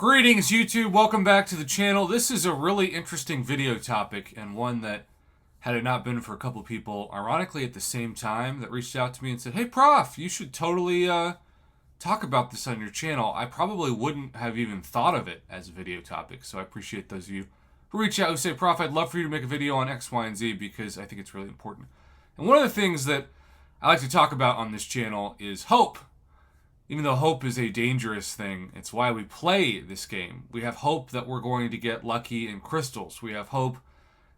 Greetings YouTube, welcome back to the channel. This is a really interesting video topic and one that, had it not been for a couple people, ironically at the same time, that reached out to me and said, "Hey Prof, you should totally talk about this on your channel." I probably wouldn't have even thought of it as a video topic, so I appreciate those of you who reach out who say, "Prof, I'd love for you to make a video on X, Y, and Z because I think it's really important." And one of the things that I like to talk about on this channel is hope. Even though hope is a dangerous thing, it's why we play this game. We have hope that we're going to get lucky in crystals. We have hope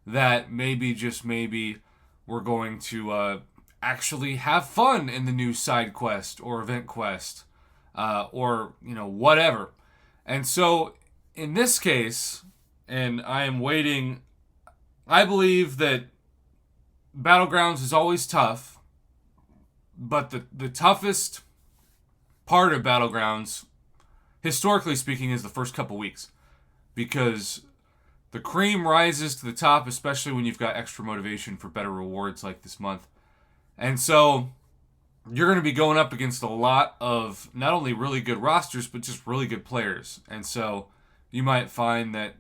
that maybe, just maybe, we're going to actually have fun in the new side quest or event quest or, whatever. And so, in this case, and I am waiting, I believe that Battlegrounds is always tough, but the toughest part of Battlegrounds, historically speaking, is the first couple weeks, because the cream rises to the top, especially when you've got extra motivation for better rewards like this month. And so you're going to be going up against a lot of not only really good rosters, but just really good players. And so you might find that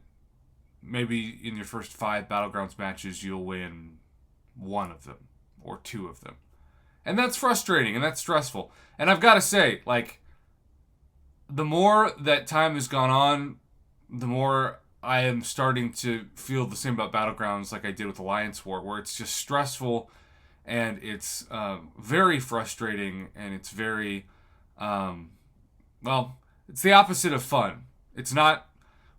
maybe in your first 5 Battlegrounds matches, you'll win 1 of them or 2 of them. And that's frustrating and that's stressful. And I've got to say, the more that time has gone on, the more I am starting to feel the same about Battlegrounds like I did with Alliance War, where it's just stressful and it's very frustrating and it's very, it's the opposite of fun. It's not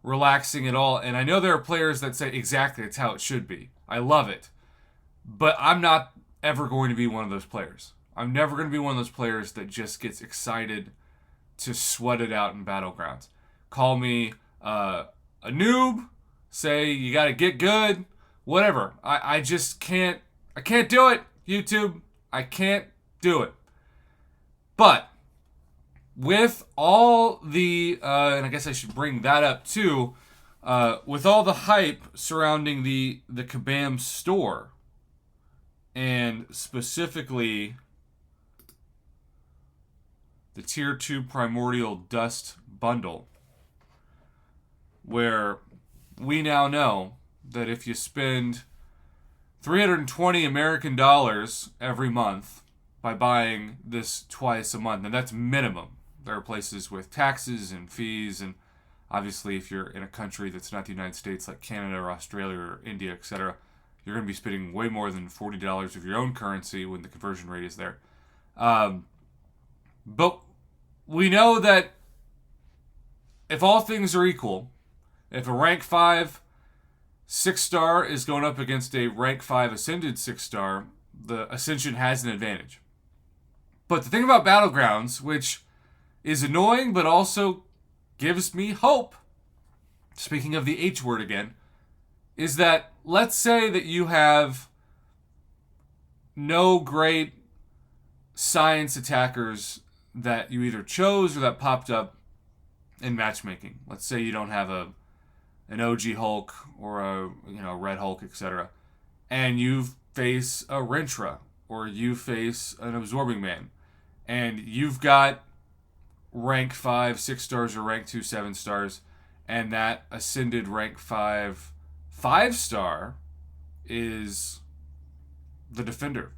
relaxing at all. And I know there are players that say exactly it's how it should be. I love it. But I'm not ever going to be one of those players. I'm never going to be one of those players that just gets excited to sweat it out in Battlegrounds. Call me a noob, say you got to get good, whatever. I just can't, I can't do it, YouTube. I can't do it. But with all the, and I guess I should bring that up too, with all the hype surrounding the Kabam store, and specifically the Tier 2 Primordial Dust Bundle, where we now know that if you spend 320 American dollars every month by buying this twice a month, and that's minimum. There are places with taxes and fees, and obviously if you're in a country that's not the United States, like Canada or Australia or India, etc., you're going to be spending way more than $40 of your own currency when the conversion rate is there. But we know that if all things are equal, if a rank 5 6-star is going up against a rank 5 Ascended 6-star, the Ascension has an advantage. But the thing about Battlegrounds, which is annoying but also gives me hope, speaking of the H word again, is that let's say that you have no great science attackers that you either chose or that popped up in matchmaking. Let's say you don't have an OG Hulk or a Red Hulk, etc. And you face a Rentra or you face an Absorbing Man. And you've got rank 5 6 stars or rank 2 7 stars, and that Ascended rank 5 5-star is the Defender.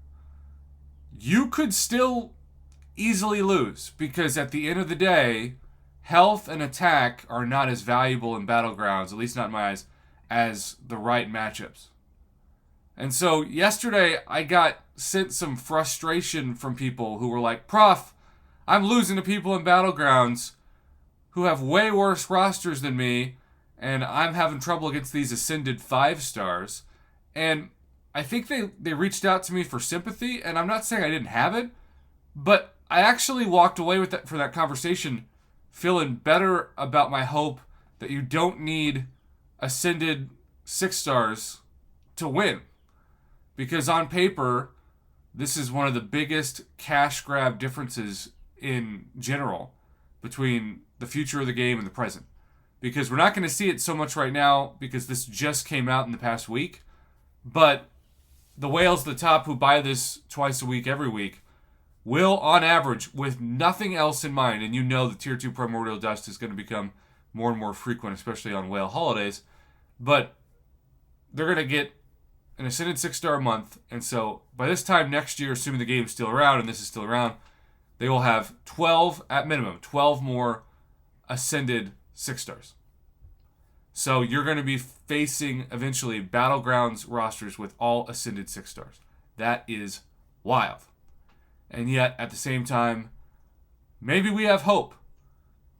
You could still easily lose, because at the end of the day, health and attack are not as valuable in Battlegrounds, at least not in my eyes, as the right matchups. And so yesterday I got sent some frustration from people who were like, "Prof, I'm losing to people in Battlegrounds who have way worse rosters than me, and I'm having trouble against these Ascended 5-stars. And I think they reached out to me for sympathy, and I'm not saying I didn't have it, but I actually walked away with for that conversation feeling better about my hope that you don't need Ascended 6-stars to win. Because on paper, this is one of the biggest cash grab differences in general between the future of the game and the present. Because we're not going to see it so much right now because this just came out in the past week. But the whales at the top who buy this twice a week, every week, will, on average, with nothing else in mind, and you know the Tier 2 Primordial Dust is going to become more and more frequent, especially on whale holidays. But they're going to get an Ascended 6-star a month. And so by this time next year, assuming the game's still around and this is still around, they will have 12, at minimum, 12 more Ascended 6-stars. So you're going to be facing eventually Battlegrounds rosters with all Ascended 6-stars. That is wild. And yet, at the same time, maybe we have hope.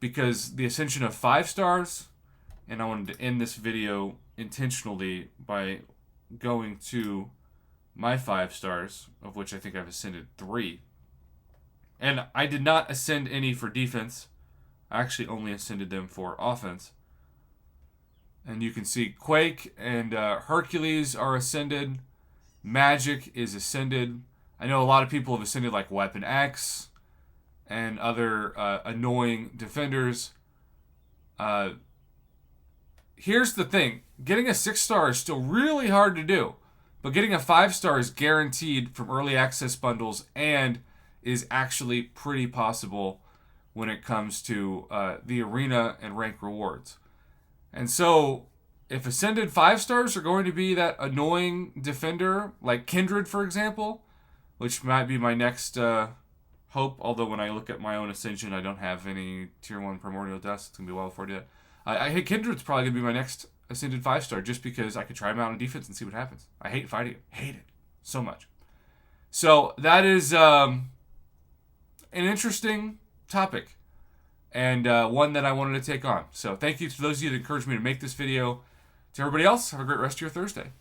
Because the ascension of 5 stars, and I wanted to end this video intentionally by going to my 5 stars, of which I think I've ascended 3. And I did not ascend any for defense. I actually only ascended them for offense. And you can see Quake and Hercules are ascended. Magic is ascended. I know a lot of people have ascended like Weapon X and other annoying defenders. Here's the thing. Getting a 6-star is still really hard to do. But getting a 5-star is guaranteed from early access bundles and is actually pretty possible when it comes to the arena and rank rewards. And so, if Ascended 5-stars are going to be that annoying defender, like Kindred, for example, which might be my next hope, although when I look at my own Ascension, I don't have any Tier 1 Primordial Dust. It's going to be well before that. I hate Kindred's probably going to be my next Ascended 5-star, just because I could try him out on defense and see what happens. I hate fighting it. Hate it so much. So, that is an interesting topic. And one that I wanted to take on. So thank you to those of you that encouraged me to make this video. To everybody else, have a great rest of your Thursday.